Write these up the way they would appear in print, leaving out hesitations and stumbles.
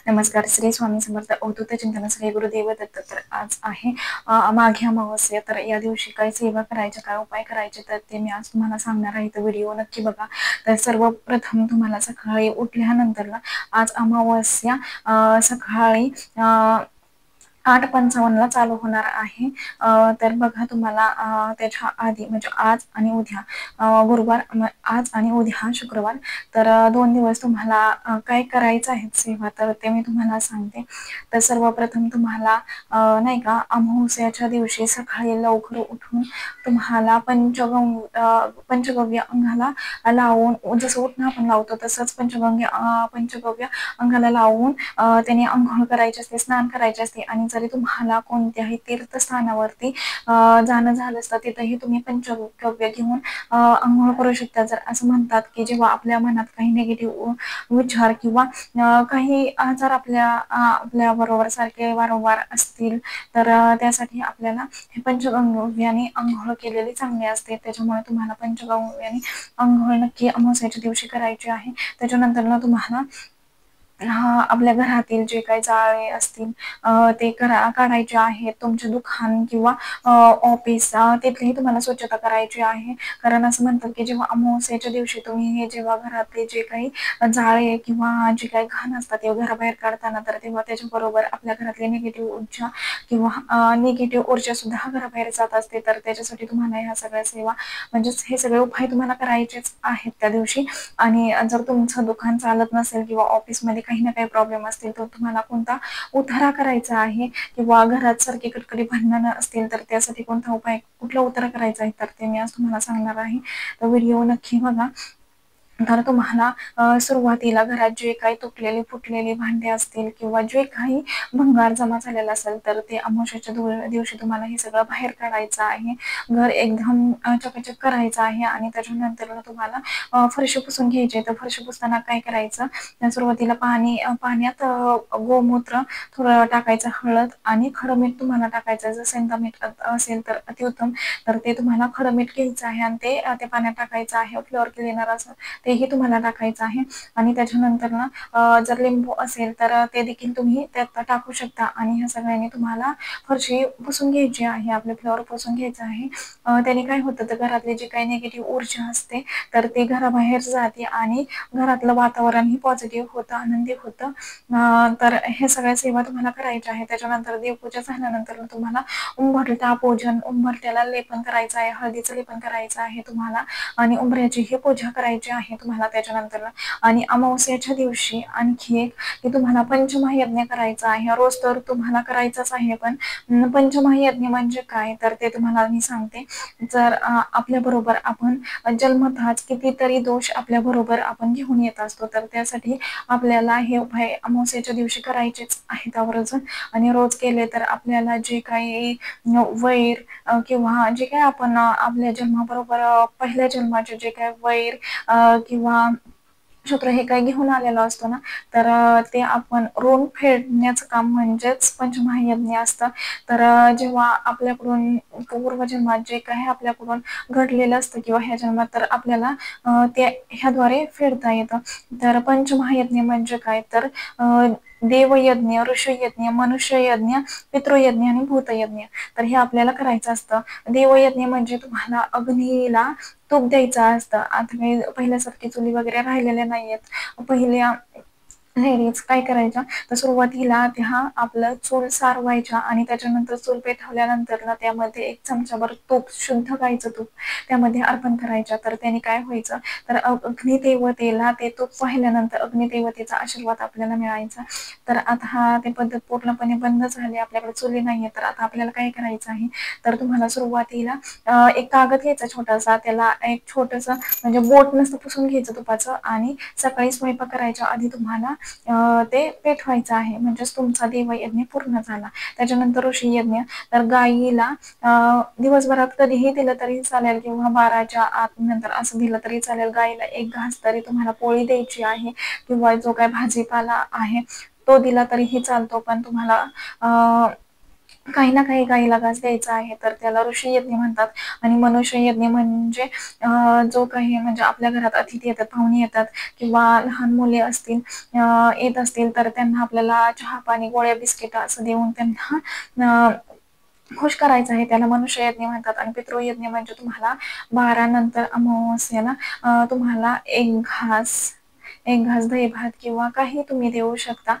नमस्कार. श्री स्वामी समर्थ. अवधूत चिंतन. श्री गुरुदेव दत्त. तर आज आहे माघी अमावस्या. तर या दिवशी काय सेवा करायच्या, काय उपाय करायचे, तर ते मी आज तुम्हाला सांगणार आहे. तर व्हिडिओ नक्की बघा. तर सर्वप्रथम तुम्हाला सकाळी उठल्यानंतर ना, आज अमावस्या सकाळी 8:55 चालू होणार आहे. तर बघा तुम्हाला त्याच्या आधी म्हणजे आज आणि उद्या गुरुवार, आज आणि उद्या शुक्रवार, तर 2 दिवस तुम्हाला काय करायचं आहे सेवा, तर ते मी तुम्हाला सांगते. तर सर्वप्रथम तुम्हाला नाही का, अमावस्याच्या दिवशी सकाळी लवकर उठून तुम्हाला पंचगव्य अंगाला लावून, जसं उठणं आपण लावतो तसंच पंचगव्य अंगाला लावून त्याने अंघोळ करायची असते, स्नान करायचे असते. आणि जरी तुम्हाला कोणत्याही तीर्थस्थानावरती जाणं झालं असतं, तिथेही तुम्ही पंचगव्य घेऊन अंघोळ करू शकता. जर असं म्हणतात की जेव्हा आपल्या मनात काही निगेटिव्ह विचार किंवा काही आजार आपल्या बरोबर सारखे वारंवार असतील, तर त्यासाठी आपल्याला हे पंचगव्याने अंघोळ केलेली चांगली असते. त्याच्यामुळे तुम्हाला पंचगव्याने अंघोळ नक्की अमावस्याच्या दिवशी करायची आहे. त्याच्यानंतर ना तुम्हाला आपल्या घरातील जे काही जाळे असतील ते काढायचे आहेत. तुमचे दुकान किंवा ऑफिस तिथेही तुम्हाला स्वच्छता करायची आहे. कारण असं म्हणतात की जेव्हा अमावस्याच्या दिवशी तुम्ही हे जेव्हा घरातले जे काही जाळे किंवा जे काही घाण असतात ते घराबाहेर काढताना, तर तेव्हा त्याच्याबरोबर आपल्या घरातली निगेटिव्ह ऊर्जा किंवा निगेटिव्ह ऊर्जा सुद्धा घराबाहेर जात असते. तर त्याच्यासाठी तुम्हाला ह्या सगळ्या सेवा म्हणजेच हे सगळे उपाय तुम्हाला करायचेच आहेत त्या दिवशी. आणि जर तुमचं दुकान चालत नसेल किंवा ऑफिसमध्ये काही ना काही प्रॉब्लेम असतील, तर तुम्हाला कोणता उतारा करायचा आहे किंवा घरात सारखी कटकटी भांडणं असतील, तर त्यासाठी कुठला उतारा करायचा आहे, तर ते मी आज तुम्हाला सांगणार आहे. तर व्हिडिओ नक्की बघा. तर तुम्हाला सुरुवातीला घरात जे काही तुटलेले फुटलेले भांडे असतील किंवा जे काही भंगार जमा झालेला असेल, तर ते अमावस्येच्या दिवशी तुम्हाला हे सगळं बाहेर काढायचं आहे. घर एकदम चकाचक करायचं आहे. आणि त्याच्यानंतर तुम्हाला फरशी पुसून घ्यायची. तर फरशी पुसताना काय करायचं, सुरुवातीला पाण्यात गोमूत्र थोडं टाकायचं, हळद आणि खडं मीठ तुम्हाला टाकायचं. जर सेंधा मीठ असेल तर अतिउत्तम. तर ते तुम्हाला खडं मीठ घ्यायचं आहे आणि ते त्या पाण्यात टाकायचं आहे. फ्लोअर क्लिनर असं तेही तुम्हाला टाकायचं आहे. आणि त्याच्यानंतर ना जर लिंबू असेल तर ते देखील तुम्ही त्यात टाकू शकता. आणि ह्या सगळ्यांनी तुम्हाला फरशी पुसून घ्यायची आहे, आपले फ्लोअर पुसून घ्यायचं आहे. त्याने काय होतं, तर घरातली जी काही निगेटिव्ह ऊर्जा असते, तर ते घराबाहेर जाते आणि घरातलं वातावरण ही पॉझिटिव्ह होतं, आनंदी होतं. तर हे सगळ्या सेवा तुम्हाला करायच्या आहे. त्याच्यानंतर देवपूजा झाल्यानंतर तुम्हाला उंबरठा पूजन, उंबरठ्याला लेपन करायचं आहे, हळदीचं लेपन करायचं आहे तुम्हाला. आणि उंबऱ्याची ही पूजा करायची आहे तुम्हाला. त्याच्यानंतर आणि अमावस्याच्या दिवशी आणखी एक की तुम्हाला पंचमहायज्ञ करायचा आहे. रोज तर तुम्हाला करायचाच आहे, पण पंचमहायज्ञ म्हणजे काय, तर ते तुम्हाला मी सांगते. जर आपल्या बरोबर आपण जन्मताच कितीतरी दोष आपल्या बरोबर आपण घेऊन येत असतो, तर त्यासाठी आपल्याला हे उपाय अमावस्याच्या दिवशी करायचेच आहेत आवर्जून. आणि रोज केले तर आपल्याला जे काही वैर किंवा जे काही आपण आपल्या जन्माबरोबर पहिल्या जन्माचे जे काही वैर किंवा शत्रू हे काही घेऊन आलेलो असतो ना, तर ते आपण ऋण फेडण्याचं काम म्हणजेच पंचमहायज्ञ असतं. तर जेव्हा आपल्याकडून पूर्वजन्मात जे काही आपल्याकडून घडलेलं असतं किंवा ह्या जन्मात, तर आपल्याला ते ह्याद्वारे फेडता येतं. तर पंचमहायज्ञ म्हणजे काय, तर देवयज्ञ, ऋषीयज्ञ, मनुष्ययज्ञ, पितृयज्ञ आणि भूतयज्ञ. तर हे आपल्याला करायचं असतं. देवयज्ञ म्हणजे तुम्हाला अग्नीला तूप द्यायचं असतं. आता काही पहिल्यासारखी चुली वगैरे राहिलेल्या नाहीयेत. पहिल्या लेडीज काय करायच्या, तर सुरुवातीला त्या आपलं चूल सारवायच्या आणि त्याच्यानंतर चूल पेटवल्यानंतर ना त्यामध्ये 1 चमचाभर तूप, शुद्ध गाईचं तूप त्यामध्ये अर्पण करायच्या. तर त्याने काय व्हायचं, तर अग्निदेवतेला ते तूप पाहिल्यानंतर अग्निदेवतेचा आशीर्वाद आपल्याला मिळायचा. तर आता ते पद्धत पूर्णपणे बंद झाली, आपल्याकडे चुली नाहीये. तर आता आपल्याला काय करायचं आहे, तर तुम्हाला सुरुवातीला एक कागद घ्यायचा छोटासा, त्याला एक छोटंसं म्हणजे बोट नसतं पुसून घ्यायचं तुपाचं. आणि सकाळी स्वयंपाक करायच्या आधी तुम्हाला ते पेटवायचं आहे, म्हणजेच तुमचा देवयज्ञ पूर्ण झाला. त्याच्यानंतर ऋषीयज्ञ, तर गायीला दिवसभरात कधीही दिलं तरी चालेल किंवा 12च्या आत नंतर असं दिलं तरी चालेल. गायीला 1 घास तरी तुम्हाला पोळी द्यायची आहे किंवा जो काही भाजीपाला आहे तो दिला तरीही चालतो. पण तुम्हाला काही ना काही गाईला घास द्यायचा आहे, तर त्याला ऋषी यज्ञ म्हणतात. आणि मनुष्य यज्ञ म्हणजे जो काही म्हणजे आपल्या घरात अतिथी येतात, पाहुणे येतात किंवा लहान मुले असतील, येत असतील, तर त्यांना आपल्याला चहा पाणी गोळ्या बिस्किट असं देऊन त्यांना खुश करायचं आहे, त्याला मनुष्य यज्ञ म्हणतात. आणि पितृयज्ञ म्हणजे तुम्हाला 12 नंतर अमावस्येला तुम्हाला एक घास दही भात किंवा काही तुम्ही देऊ शकता.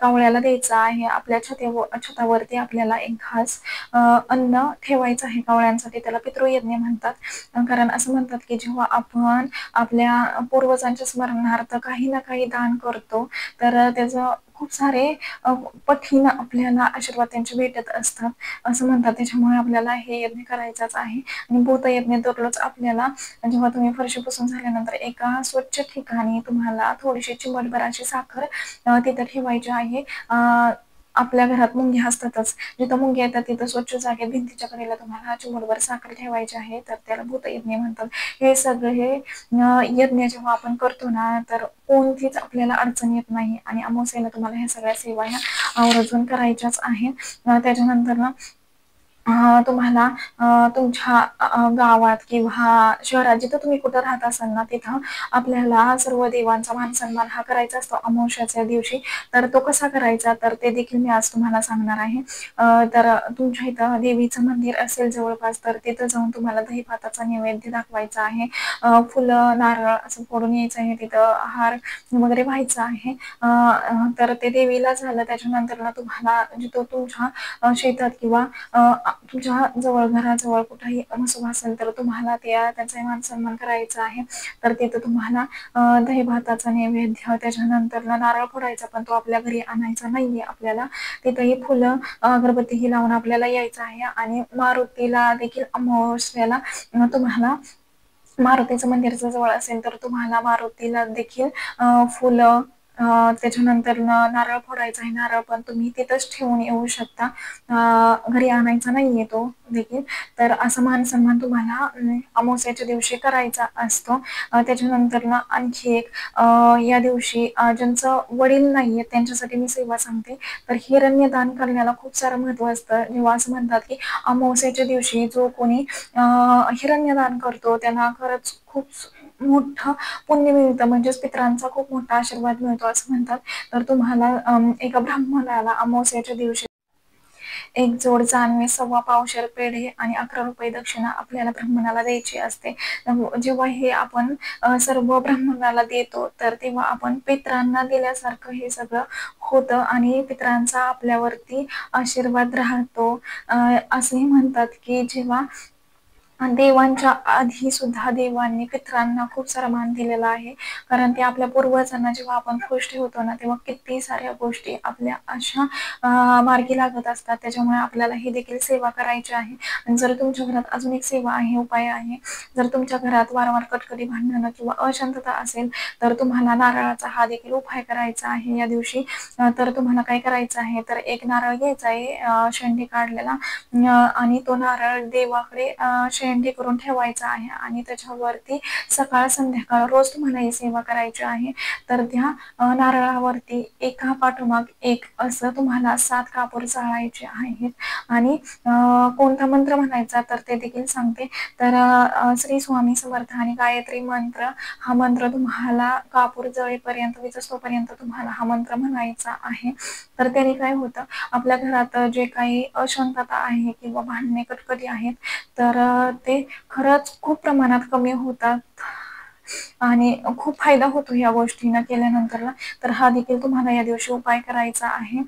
कावळ्याला द्यायचा आहे. आपल्या छतावरती आपल्याला एक घास अन्न ठेवायचं आहे कावळ्यांसाठी, त्याला पितृयज्ञ म्हणतात. कारण असं म्हणतात की जेव्हा आपण आपल्या पूर्वजांच्या स्मरणार्थ काही ना काही दान करतो, तर त्याचं खूप सारे पटीने आपल्याला आशीर्वाद त्यांचे भेटत असतात, असं म्हणतात. त्याच्यामुळे आपल्याला हे यज्ञ करायचंच आहे. आणि भूतयज्ञ दररोज आपल्याला जेव्हा तुम्ही फरशी पुसून झाल्यानंतर एका स्वच्छ ठिकाणी तुम्हाला थोडीशी चिमटभर साखर तिथं ठेवायची आहे. आपल्या घरात मुंग्या असतातच, जिथं मुंग्या येतात तिथं स्वच्छ जागेत भिंतीच्या कडेला तुम्हाला चिमटभर साखर ठेवायची आहे, तर त्याला भूतयज्ञ म्हणतात. हे सगळे हे यज्ञ जेव्हा आपण करतो ना, तर कोणतीच आपल्याला अडचण येत नाही. आणि अमावस्येला तुम्हाला ह्या सगळ्या सेवा ह्या आवर्जून करायच्याच आहेत. त्याच्यानंतर ना तुम्हाला तुमच्या गावात किंवा शहरात जिथं तुम्ही कुठं राहत असाल ना, तिथं आपल्याला सर्व देवांचा मान सन्मान हा करायचा असतो अमावस्याच्या दिवशी. तर तो कसा करायचा, तर ते देखील मी आज तुम्हाला सांगणार आहे. तर तुमच्या इथं देवीचं मंदिर असेल जवळपास, तर तिथं जाऊन तुम्हाला दही भाताचा नैवेद्य दाखवायचा आहे. फुलं नारळ असं फोडून यायचं आहे, तिथं हार वगैरे व्हायचा आहे. तर ते देवीला झालं. त्याच्यानंतर ना तुम्हाला जिथं तुमच्या शेतात किंवा तुमच्या जवळ घराजवळ कुठेही म्हसोबा असेल, तर तुम्हाला त्यांचा मान सन्मान करायचा आहे. तर तिथं तुम्हाला दही भाताचा नैवेद्य, त्याच्यानंतर नारळ फोडायचा, पण तो आपल्या घरी आणायचा नाहीये आपल्याला. तिथंही फुलं अगरबत्तीही लावून आपल्याला यायचं आहे. आणि मारुतीला देखील अमावस्येला तुम्हाला मारुतीचं मंदिर जर जवळ असेल, तर तुम्हाला मारुतीला देखील फुलं त्याच्यानंतर नारळ फोडायचा आहे. नारळ पण तुम्ही तिथंच ठेवून येऊ शकता, घरी आणायचा नाहीये तो देखील. तर असं मान सन्मान तुम्हाला अमावस्याच्या दिवशी करायचा असतो. त्याच्यानंतर आणखी एक या दिवशी ज्यांचं वडील नाहीये त्यांच्यासाठी मी सेवा सांगते. तर हिरण्य दान करण्याला खूप सारं महत्व असतं. जेव्हा असं म्हणतात की अमावस्याच्या दिवशी जो कोणी हिरण्यदान करतो त्याला खरंच खूप मोठं पुण्य मिळतं, म्हणजेच पितरांचा खूप मोठा आशीर्वाद मिळतो असं म्हणतात. तर तुम्हाला एका ब्राह्मणाला अमावस्याच्या दिवशी एक जोड जानवे, सव्वा पावशेर पेढे आणि 11 रुपये दक्षिणा आपल्याला ब्राह्मणाला द्यायची असते. जेव्हा हे आपण सर्व ब्राह्मणाला देतो, तर तेव्हा आपण पितरांना दिल्यासारखं हे सगळं होतं आणि पितरांचा आपल्यावरती आशीर्वाद राहतो. असेही म्हणतात की जेव्हा देवांच्या आधी सुद्धा देवांनी पितरांना खूप सारा मान दिलेला आहे. कारण ते आपल्या पूर्वजांना जेव्हा आपण खुश ठेवतो ना, तेव्हा किती साऱ्या गोष्टी आपल्या अशा मार्गी लागत असतात. त्याच्यामुळे आपल्याला ही देखील सेवा करायची आहे. आणि जर तुमच्या घरात अजून एक सेवा आहे, उपाय आहे, जर तुमच्या घरात वारंवार कटकटी, भांडणं किंवा अशांतता असेल, तर तुम्हाला नारळाचा हा देखील उपाय करायचा आहे या दिवशी. तर तुम्हाला काय करायचं आहे, तर एक नारळ घ्यायचा आहे शेंडी काढलेला, आणि तो नारळ देवाकडे शेंडी करून ठेवायचा आहे. आणि त्याच्यावरती सकाळ संध्याकाळ रोज तुम्हाला ही सेवा करायची आहे. तर त्या नारळावरती एका पाठोमाग एक असं तुम्हाला 7 कापूर जाळायचे आहेत. आणि कोणता मंत्र म्हणायचा तर ते देखील सांगते. तर श्री स्वामी समर्थ आणि गायत्री मंत्र, हा मंत्र तुम्हाला कापूर जळेपर्यंत, विजस्तोपर्यंत तुम्हाला हा मंत्र म्हणायचा आहे. तर त्याने काय होतं, आपल्या घरात जे काही अशांतता आहे किंवा भांडणे कटकटी आहेत, तर ते खरंच खूप प्रमाणात कमी होतात. आणि खूप फायदा होतो या गोष्टीनं केल्यानंतरला. तर हा देखील तुम्हाला या दिवशी उपाय करायचा आहे.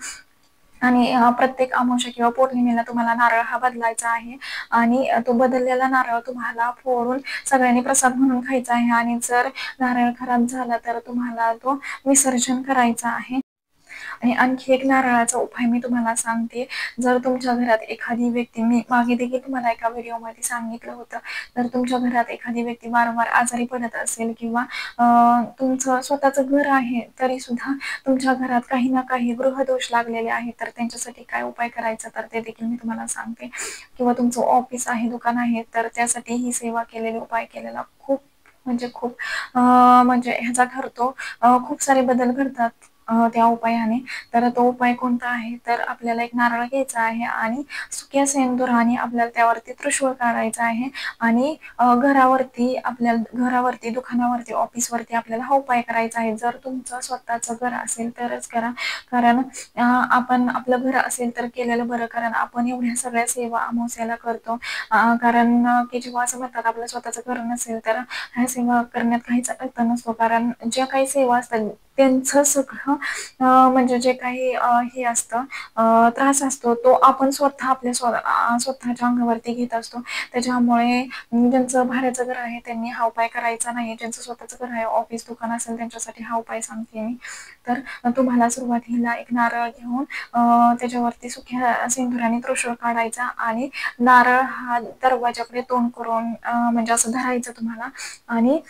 आणि प्रत्येक अमावस्या किंवा पौर्णिमेला तुम्हाला नारळ हा बदलायचा आहे. आणि तो बदललेला नारळ तुम्हाला फोडून सगळ्यांनी प्रसाद म्हणून खायचा आहे. आणि जर नारळ खराब झाला तर तुम्हाला तो विसर्जन करायचा आहे. आणि आणखी एक नारळाचा उपाय मी तुम्हाला सांगते. जर तुमच्या घरात एखादी व्यक्ती, मी मागे देखील तुम्हाला एका व्हिडिओमध्ये सांगितलं होतं, तर तुमच्या घरात एखादी व्यक्ती वारंवार आजारी पडत असेल किंवा तुमचं स्वतःचं घर आहे तरी सुद्धा तुमच्या घरात काही ना काही ग्रहदोष लागलेले आहेत, तर त्यांच्यासाठी काय उपाय करायचा तर ते देखील मी तुम्हाला सांगते. किंवा तुमचं ऑफिस आहे, दुकान आहे, तर त्यासाठी ही सेवा केलेली, उपाय केलेला खूप म्हणजे खूप म्हणजे ह्याचा ठरतो. खूप सारे बदल घडतात त्या उपायाने. तर तो उपाय कोणता आहे, तर आपल्याला एक नारळ घ्यायचा आहे आणि सुक्या सेंदुराने आपल्याला त्यावरती त्रिशूळ काढायचा आहे आणि घरावरती, दुकानावरती, ऑफिसवरती आपल्याला हा उपाय करायचा आहे. जर तुमचं स्वतःचं घर असेल तरच करा, कारण आपण आपलं घर असेल तर केलेलं बरं, कारण आपण एवढ्या सगळ्या सेवा अमावस्याला करतो. कारण की जेव्हा असं म्हणतात आपलं स्वतःचं घर नसेल तर ह्या सेवा करण्यात काहीच अर्थ नसतो, कारण ज्या काही सेवा असतात त्यांचं सगळं म्हणजे जे काही हे असतं, त्रास असतो तो आपण स्वतः आपल्या स्वतःच्या अंगावरती घेत असतो. त्याच्यामुळे ज्यांचं भाड्याचं घर आहे त्यांनी हा उपाय करायचा नाही. ज्यांचं स्वतःचं घर आहे, ऑफिस, दुकान असेल त्यांच्यासाठी हा उपाय सांगते मी. तर तुम्हाला सुरुवातीला एक नारळ घेऊन त्याच्यावरती सुक्या सिंदुराने त्रिशूळ काढायचा आणि नारळ हा दरवाजाकडे तोंड करून म्हणजे असं धरायचं तुम्हाला आणि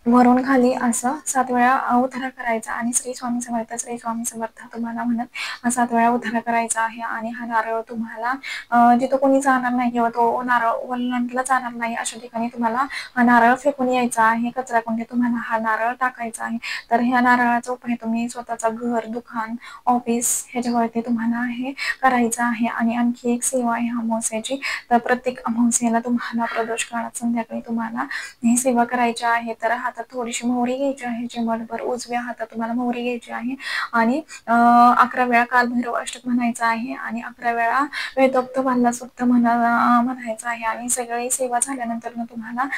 वरून खाली असं 7 वेळा उतारा करायचा आणि श्री स्वामी समर्थ, श्री स्वामी समर्थ तुम्हाला म्हणत 7 वेळा उतारा करायचा आहे. आणि हा नारळ तुम्हाला जिथं कोणी जाणार नाही किंवा तो नारळ ओलांडला जाणार नाही अशा ठिकाणी तुम्हाला हा नारळ फेकून यायचा आहे. कचरा कुंडीत तुम्हाला हा नारळ टाकायचा आहे. तर ह्या नारळाचा उपाय तुम्ही स्वतःचा घर, दुकान, ऑफिस ह्याच्यावरती तुम्हाला हे करायचं आहे. आणि आणखी एक सेवा आहे अमावस्याची. तर प्रत्येक अमावस्याला तुम्हाला प्रदोष काळात संध्याकाळी तुम्हाला ही सेवा करायची आहे. तर हातात थोडीशी मोहरी घ्यायची आहे, चिमटभर. उजव्या हातात तुम्हाला मोहरी घ्यायची आहे आणि 11 वेळा कालभैरव अष्टक म्हणायचं आहे आणि 11 वेळा वेदोक्त भाल्लासुक्त म्हणायचं आहे. आणि सगळी सेवा झाल्यानंतर तुम्हाला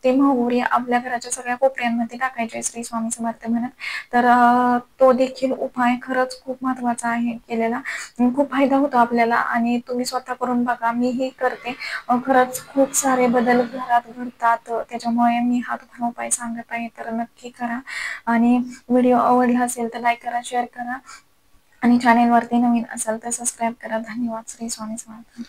ते मोहरी आपल्या घराच्या सगळ्या कोपऱ्यांमध्ये टाकायचे श्री स्वामी समर्थ म्हणत. तर तो देखील उपाय खरंच खूप महत्वाचा आहे केलेला. खूप फायदा होतो आपल्याला आणि तुम्ही स्वतः करून बघा. मीही करते. खरंच खूप सारे बदल घरात घडतात. त्याच्यामुळे मी हा तुम्हाला उपाय सांगत आहे. तर नक्की करा आणि व्हिडिओ आवडला असेल तर लाईक करा, शेअर करा आणि चॅनेलवरती नवीन असाल तर सबस्क्राईब करा. धन्यवाद. श्री स्वामी समर्थ.